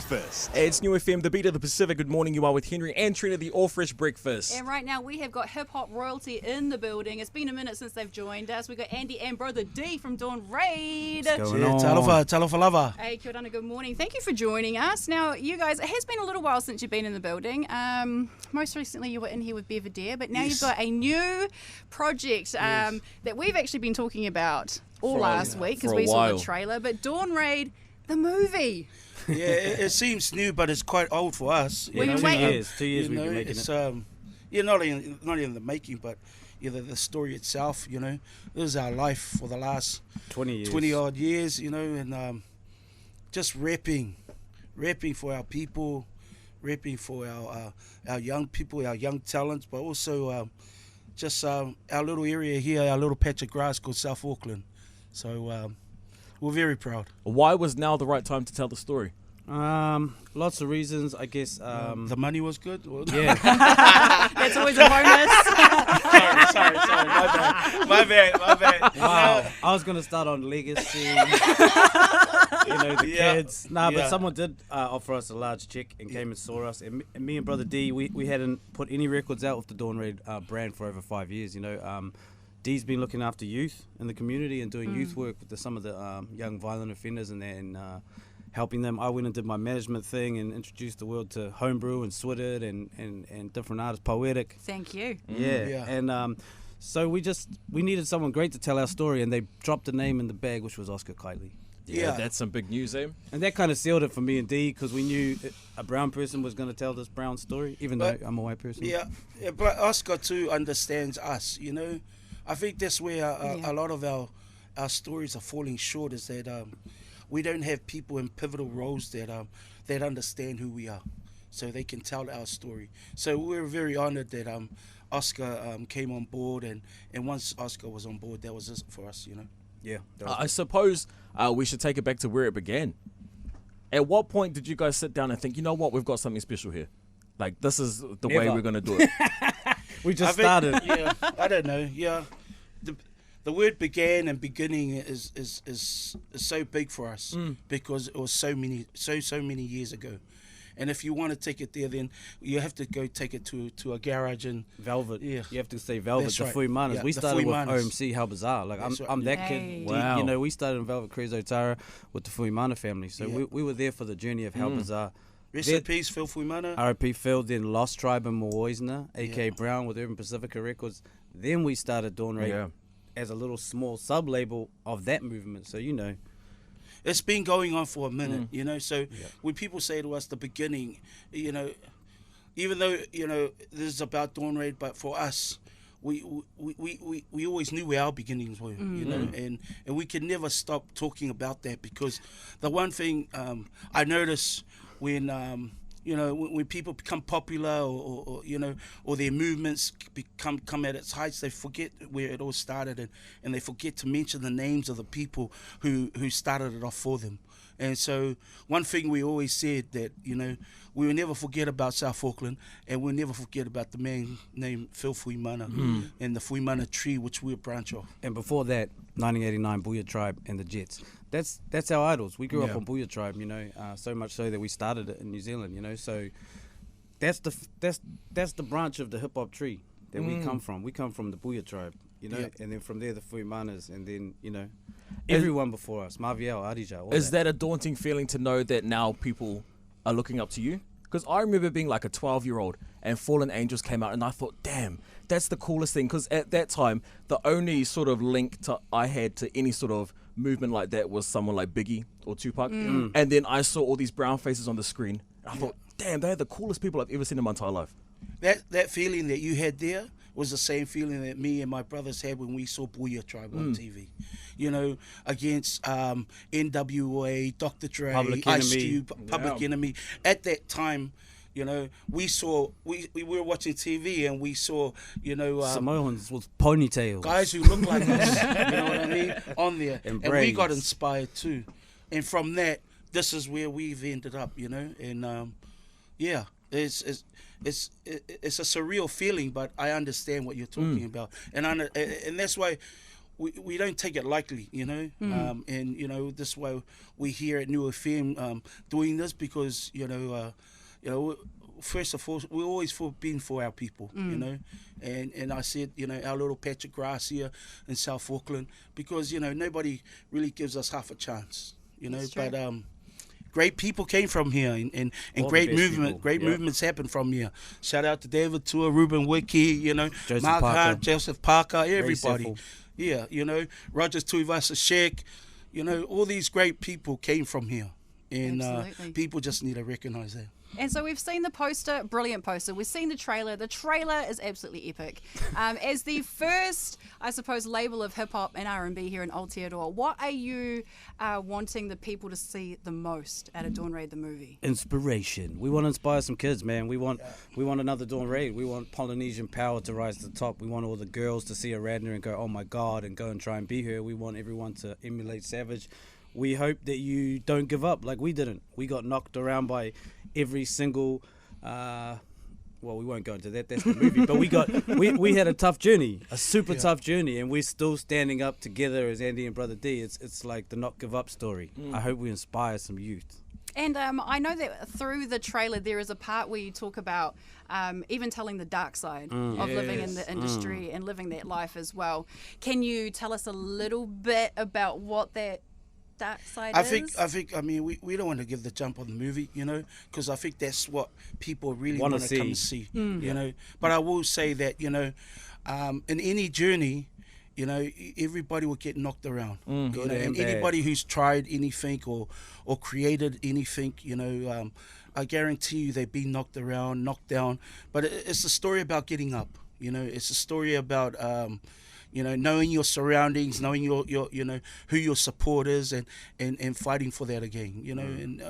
Breakfast. It's New FM, the beat of the Pacific. Good morning, you are with Henry and Trina, the All Fresh Breakfast. And right now we have got hip hop royalty in the building. It's been a minute since they've joined us. We've got Andy and Brotha D from Dawn Raid. What's going on? Talofa lava. Hey, kia ora, good morning. Thank you for joining us. Now, you guys, it has been a little while since you've been in the building. Most recently you were in here with Belvedere, but now you've got a new project that we've actually been talking about all last week because we saw the trailer. But Dawn Raid, the movie. Yeah, it seems new, but it's quite old for us. We've been waiting. 2 years we've been making it's, it. Not in the making, but the story itself. This is our life for the last 20 odd years. And just rapping for our people, rapping for our young people, our young talents, but also just our little area here, our little patch of grass called South Auckland. So. We're very proud. Why was now the right time to tell the story? Lots of reasons, I guess. The money was good? Yeah. That's always a bonus. sorry. My bad. Wow. I was going to start on legacy, the kids. But someone did offer us a large check and came and saw us. And me and Brotha D, we hadn't put any records out with the Dawn Raid brand for over 5 years, Dee's been looking after youth in the community and doing youth work with some of the young violent offenders and helping them. I went and did my management thing and introduced the world to Homebrew and Switted and different artists, Poetic. Thank you. Yeah. And so we needed someone great to tell our story, and they dropped a name in the bag, which was Oscar Kiley. Yeah, that's some big news, eh? And that kind of sealed it for me and Dee because we knew a brown person was going to tell this brown story, even though I'm a white person. Yeah, but Oscar too understands us, I think that's where a lot of our stories are falling short, is that we don't have people in pivotal roles that understand who we are, so they can tell our story. So we're very honoured that Oscar came on board, and once Oscar was on board, that was it for us, Yeah. I suppose we should take it back to where it began. At what point did you guys sit down and think, you know what, we've got something special here? Like, this is the way we're going to do it. We just started. Yeah, I don't know. Yeah, the word began and beginning is so big for us because it was so many years ago. And if you want to take it there, then you have to go take it to a garage and Velvet. Yeah, you have to say Velvet. That's the right. Fuimanas. Yeah, we the started with Fuimanas. OMC. How bizarre! Like I'm that Hey. kid. Wow. We started in Velvet Crezo Tara with the Fuimana family. So we were there for the journey of how bizarre. Rest in peace, Phil Fuimana. R.I.P. Phil, then Lost Tribe in Moisna, A.K. Brown with Urban Pacifica Records. Then we started Dawn Raid as a little small sub-label of that movement. So, It's been going on for a minute, So when people say to us the beginning, even though this is about Dawn Raid, but for us, we always knew where our beginnings were, and we could never stop talking about that, because the one thing I notice when when people become popular or their movements come at its heights, they forget where it all started, and they forget to mention the names of the people who started it off for them. And so one thing we always said, that we will never forget about South Auckland, and we'll never forget about the man named Phil Fuimana and the Fuimana tree, which we're a branch of. And before that, 1989, Booyah Tribe and the Jets. That's our idols. We grew up on Booyah Tribe, so much so that we started it in New Zealand, So that's the branch of the hip hop tree that we come from. We come from the Booyah Tribe, and then from there the Fuimanas, and then everyone before us, Maviel, Adija. Is that a daunting feeling to know that now people are looking up to you? Because I remember being like a 12-year-old and Fallen Angels came out, and I thought, damn, that's the coolest thing. Because at that time, the only sort of link I had to any sort of movement like that was someone like Biggie or Tupac. And then I saw all these brown faces on the screen, and I thought, damn, they're the coolest people I've ever seen in my entire life. That feeling that you had there was the same feeling that me and my brothers had when we saw Booyah Tribe on TV. Against NWA, Dr. Dre, Public Ice Enemy. Cube, Public Enemy. At that time, we were watching TV, and we saw, Samoans with ponytails. guys who look like us, you know what I mean, on there. And we braids. got inspired too. And from that, this is where we've ended up, and it's a surreal feeling, but I understand what you're talking about, and that's why we don't take it lightly, you know, and you know this way we here at New FM doing this because you know, first of all we always been for our people, you know, and I said, you know, our little patch of grass here in South Auckland, because you know nobody really gives us half a chance, you know, but great people came from here, and great movements happened from here. Shout out to David Tua, Ruben Wiki, you know, Mark Hart, Joseph Parker, everybody. Yeah, you know, Rogers Tuivasa Sheck, you know, all these great people came from here. And people just need to recognise that. And so we've seen the poster, brilliant poster. We've seen the trailer. The trailer is absolutely epic. As the first, I suppose, label of hip-hop and R&B here in Aotearoa, what are you wanting the people to see the most out of Dawn Raid the movie? Inspiration. We want to inspire some kids, man. We want another Dawn Raid. We want Polynesian power to rise to the top. We want all the girls to see a Radner and go, oh my God, and go and try and be her. We want everyone to emulate Savage. We hope that you don't give up like we didn't. We got knocked around by every single, well, we won't go into that. That's the movie. But we had a tough journey, a super tough journey, and we're still standing up together as Andy and Brother D. It's like the not give up story. I hope we inspire some youth. And I know that through the trailer there is a part where you talk about even telling the dark side of living in the industry and living that life as well. Can you tell us a little bit about what that dark side is? I mean, we don't want to give the jump on the movie, you know, because I think that's what people really want to come and see, you know. But I will say that, you know, in any journey, you know, everybody will get knocked around, you know, and anybody who's tried anything or created anything, you know, I guarantee you they've been knocked around, knocked down. But it's a story about getting up, you know. It's a story about you know, knowing your surroundings, knowing your you know, who your support is, and fighting for that again, you know. And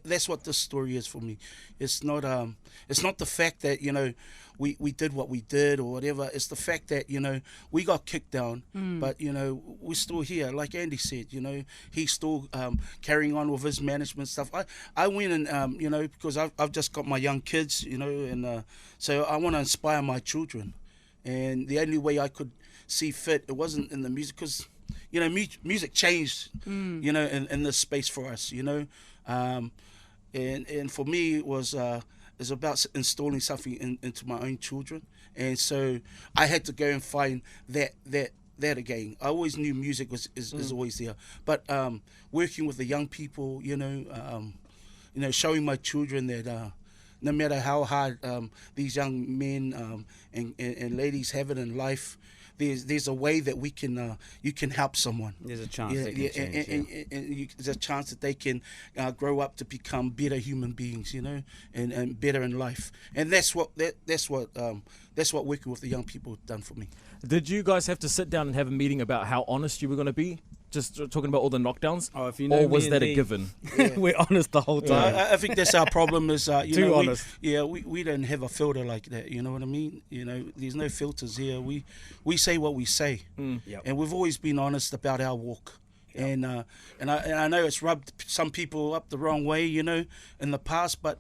that's what this story is for me. It's not the fact that, you know, we did what we did or whatever. It's the fact that, you know, we got kicked down, but, you know, we're still here. Like Andy said, you know, he's still carrying on with his management stuff. I went and, you know, because I've just got my young kids, you know, and so I want to inspire my children. And the only way I could see fit, it wasn't in the music, because, you know, music changed, you know, in this space for us, you know. And for me, it was it's about installing something into my own children. And so I had to go and find that again. I always knew music is always there, but working with the young people, you know, showing my children that no matter how hard these young men and ladies have it in life, there's a way that we can you can help someone. There's a chance they can change, and there's a chance that they can grow up to become better human beings, you know, and better in life. And that's what working with the young people done for me. Did you guys have to sit down and have a meeting about how honest you were going to be? Just talking about all the knockdowns? Oh, if you know, or was that a given? We're honest the whole time. I think that's our problem is, Too honest. We don't have a filter like that, you know what I mean? You know, there's no filters here. We say what we say. And we've always been honest about our walk. And I know it's rubbed some people up the wrong way, you know, in the past, but,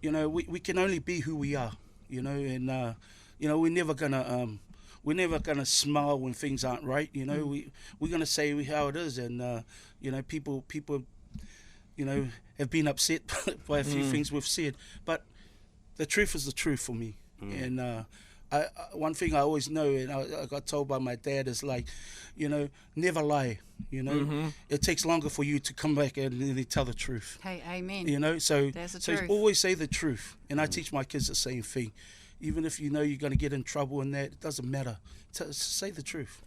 you know, we can only be who we are, you know, and, you know, we're never gonna smile when things aren't right, you know. We're gonna say how it is, and you know, people, you know, have been upset by a few things we've said, but the truth is the truth for me. And one thing I always know, and I got told by my dad, is like, you know, never lie. You know, it takes longer for you to come back and tell the truth. Hey, amen. You know, so truth. Always say the truth, and I teach my kids the same thing. Even if you know you're going to get in trouble and that, it doesn't matter. Say the truth.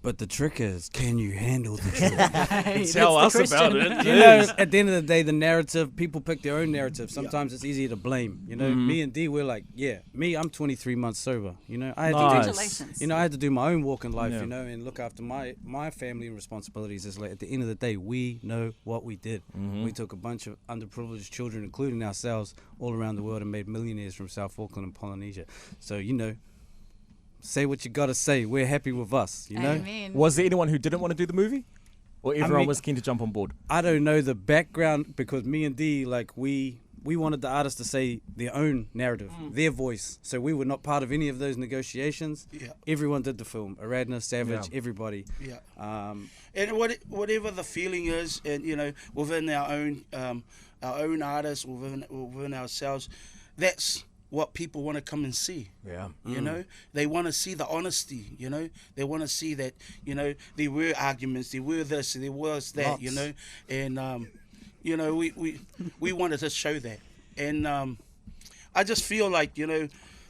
But the trick is, can you handle the truth? Tell us about it. You know, at the end of the day, the narrative, people pick their own narrative. Sometimes it's easier to blame. You know, me and D, we're like, I'm 23 months sober. You know, I had Congratulations. I had to do my own walk in life, you know, and look after my family and responsibilities. It's like, at the end of the day, we know what we did. We took a bunch of underprivileged children, including ourselves, all around the world and made millionaires from South Auckland and Polynesia. So, you know, say what you gotta say. We're happy with us, you know. Amen. Was there anyone who didn't want to do the movie, or everyone was keen to jump on board? I don't know the background, because me and D, like, we we wanted the artists to say their own narrative, their voice. So we were not part of any of those negotiations. Yeah. Everyone did the film. Aradna, Savage, everybody. Yeah. And whatever the feeling is, and within our own artists, within ourselves, that's what people want to come and see. Yeah. They want to see the honesty. They want to see that there were arguments, there were this, there was that. Lots. And we wanted to show that. And I just feel like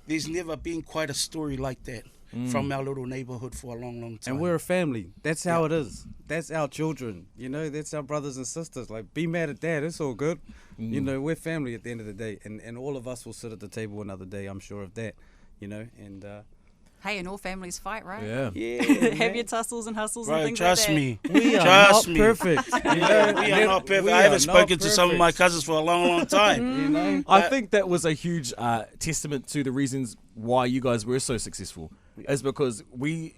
there's never been quite a story like that from our little neighborhood for a long, long time. And we're a family. That's how it is. That's our children. That's our brothers and sisters. Like, be mad at that. It's all good. We're family at the end of the day. And all of us will sit at the table another day, I'm sure of that. And Hey, and all families fight, right? Yeah. Have your tussles and hustles and Bro, things trust like that. me. we are Trust not me. perfect. We are not perfect. I haven't spoken to some of my cousins for a long, long time. I think that was a huge testament to the reasons why you guys were so successful. Is because we,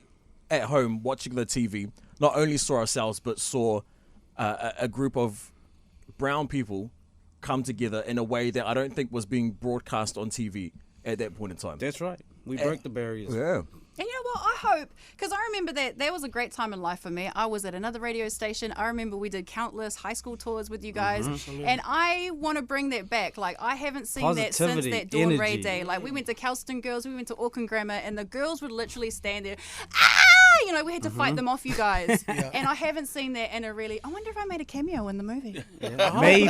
at home, watching the TV, not only saw ourselves, but saw a group of brown people come together in a way that I don't think was being broadcast on TV at that point in time. That's right. We broke the barriers. Yeah. And you know what? I hope, because I remember that was a great time in life for me. I was at another radio station. I remember we did countless high school tours with you guys. And I want to bring that back. Like, I haven't seen that since Positivity, that Dawn Ray energy. day. Like, we went to Kelston Girls, we went to Auckland Grammar, and the girls would literally stand there, we had to fight them off, you guys. And I haven't seen that in a really, I wonder if I made a cameo in the movie. Maybe.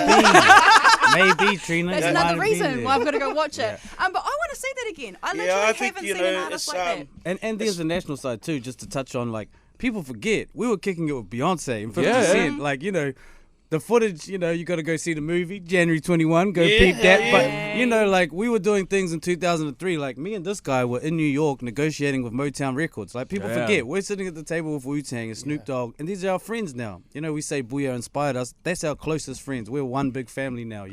Maybe, Trina. That's you might another have been reason there. why I've got to go watch it. But I want to see that again. I literally I think, haven't seen an artist it's, like that. And there's the national side too, just to touch on, like, people forget we were kicking it with Beyonce and 50 Yeah. Cent. Like, the footage, you got to go see the movie, January 21, go peep that. But, like, we were doing things in 2003. Like, me and this guy were in New York negotiating with Motown Records. Like, people forget, we're sitting at the table with Wu-Tang and Snoop Dogg, and these are our friends now. We say Booyah inspired us. That's our closest friends. We're one big family now,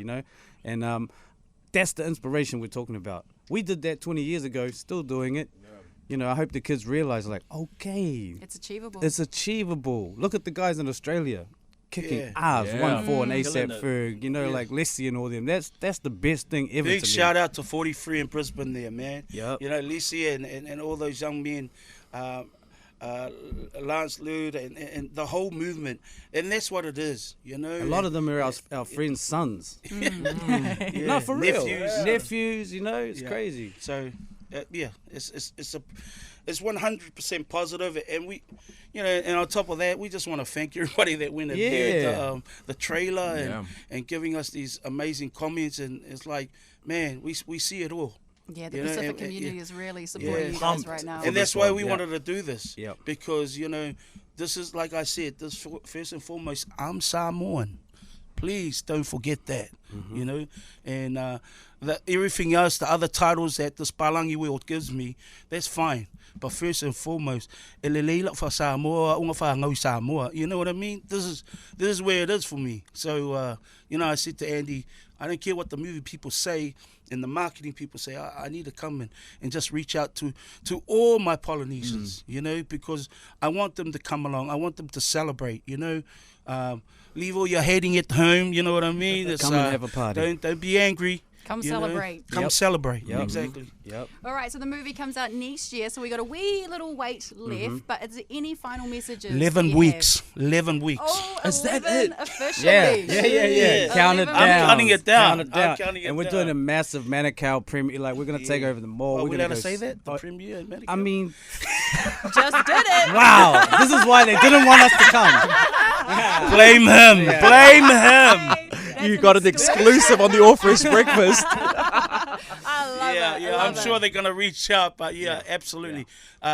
And that's the inspiration we're talking about. We did that 20 years ago, still doing it. I hope the kids realize, like, okay, It's achievable. it's achievable. Look at the guys in Australia kicking ass, Yeah. 1-4 and Killing ASAP it. Ferg, like Leslie and all them. That's the best thing ever Big to me. shout out to 43 in Brisbane there, man. Yep. Lisi and all those young men, Lance Lude and the whole movement. And that's what it is, A lot of them are our friends' sons. No, for real. Nephews, it's crazy. So, it's 100% positive, and we, and on top of that, we just want to thank everybody that went and viewed the trailer and giving us these amazing comments, and it's like, man, we see it all. Yeah, the Pacific community is really supporting you guys Pumped. right now. And that's why we wanted to do this. Yep. Because, this is, like I said, this first and foremost, I'm Samoan. Please don't forget that, And everything else, the other titles that this Palangi world gives me, that's fine. But first and foremost, eleleila fa Samoa, unga fa ngau Samoa. You know what I mean? This is where it is for me. So, I said to Andy, I don't care what the movie people say and the marketing people say. I need to come in and just reach out to all my Polynesians, because I want them to come along. I want them to celebrate, leave all your hating at home, you know what I mean? It's, Come and have a party. Don't be angry. Come celebrate. Come celebrate. Yep. Exactly. Yep. All right, so the movie comes out next year, so we got a wee little wait left. But is there any final messages? 11 you weeks. have? 11 weeks. Oh, Is that 11 it? officially. Yeah. Count it 11. down. I'm counting it down. Count it down. I'm counting it and we're down. doing a massive Manukau premiere. Like, we're going to take over the mall. Are we're we gonna allowed to go say that? The s- premiere in Medicare? I mean, Just did it. wow. This is why they didn't want us to come. blame him. Yeah. Blame him. That's You got an exclusive on the All Fresh Breakfast. I love it. I I'm love sure it. they're going to reach out, but absolutely.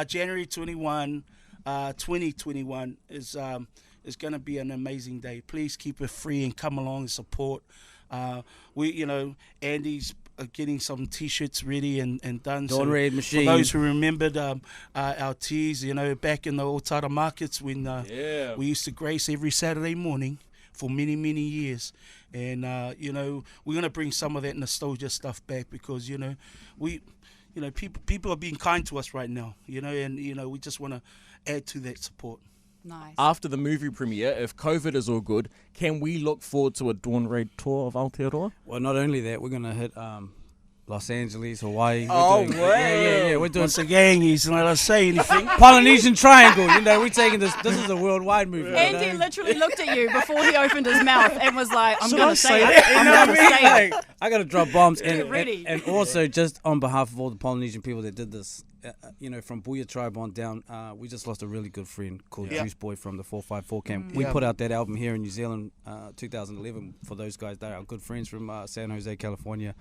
January 21, 2021 is going to be an amazing day. Please keep it free and come along and support. Andy's getting some T-shirts ready and done. Dawn Red Machine. For those who remembered our tees, back in the Otara markets when we used to grace every Saturday morning for many, many years. And, we're going to bring some of that nostalgia stuff back because, people are being kind to us right now, and, we just want to add to that support. Nice. after the movie premiere, if COVID is all good, can we look forward to a Dawn Raid tour of Aotearoa? Well, not only that, we're gonna hit Los Angeles, Hawaii. Oh, We're doing, wow. yeah. We're doing Once again, he's not allowed to say anything. Polynesian Triangle. You know, we're taking this. This is a worldwide movie. you Andy know? literally looked at you before he opened his mouth and was like, I'm Should going I to say say it. that? I'm You know going what to I mean? say it. Like, I gotta drop bombs, Get ready. and also just on behalf of all the Polynesian people that did this, you know, from Booyah Tribe on down, we just lost a really good friend called Yeah. Juice Boy from the 454 camp. We Yeah. put out that album here in New Zealand, 2011. For those guys, they're our good friends from San Jose, California.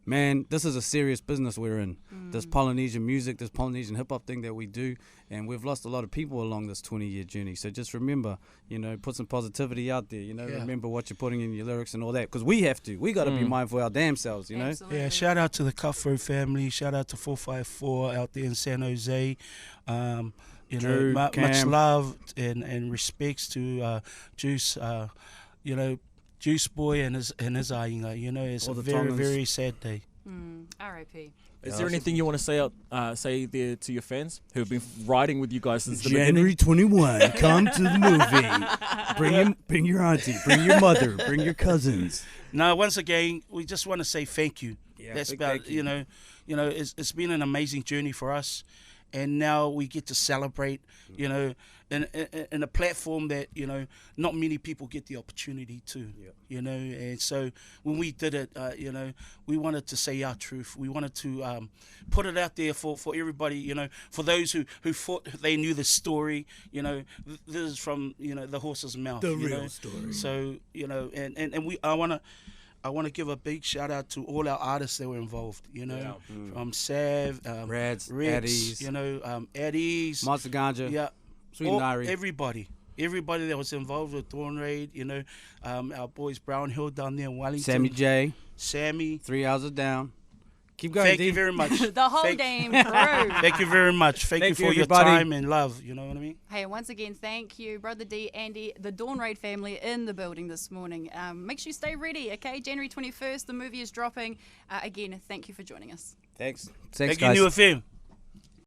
Man, this is a serious business we're in. This Polynesian music, this Polynesian hip hop thing that we do, and we've lost a lot of people along this 20-year journey. So just remember, you know, put some positivity out there. You know, Yeah. remember what you're putting in your lyrics and all that, because we have to. We got to be mindful of our damn selves. You know. Absolutely. Yeah, shout out to the Cutthroat family. Shout out to 454 out there in San Jose. You Drew, know, much Cam. love and respects to Juice. You know, Juice Boy and his ainga. You know, it's All a the very Tongans. very sad day. R.I.P. Is there anything you want to say there to your fans who have been riding with you guys since the January 21, come to the movie. Bring your auntie, bring your mother, bring your cousins. Now, once again, we just want to say thank you. Yeah, That's big about thank you. you know, it's been an amazing journey for us, and now we get to celebrate. You know, in a platform that not many people get the opportunity to. Yeah. You know, and so when we did it, you know, we wanted to say our truth. We wanted to put it out there for everybody. You know, for those who thought they knew the story. You know, this is from the horse's mouth. The you real know? story. So and I want to give a big shout out to all our artists that were involved. You know, from Sav, Reds, Rex, Addies. Addies, Monster Ganja. yeah, Sweet all- Nari. everybody that was involved with Dawn Raid. You know, our boys Brown Hill down there in Wellington, Sammy J. Sammy. 3 hours down. Keep going, Thank D. you very much. The whole Thank- damn crew. Thank you very much. Thank you Thank for you, your everybody. time and love. You know what I mean? Hey, once again, thank you, Brother D, Andy, the Dawn Raid family in the building this morning. Make sure you stay ready, okay? January 21st, the movie is dropping. Again, thank you for joining us. Thanks. Thank guys. you, New FM.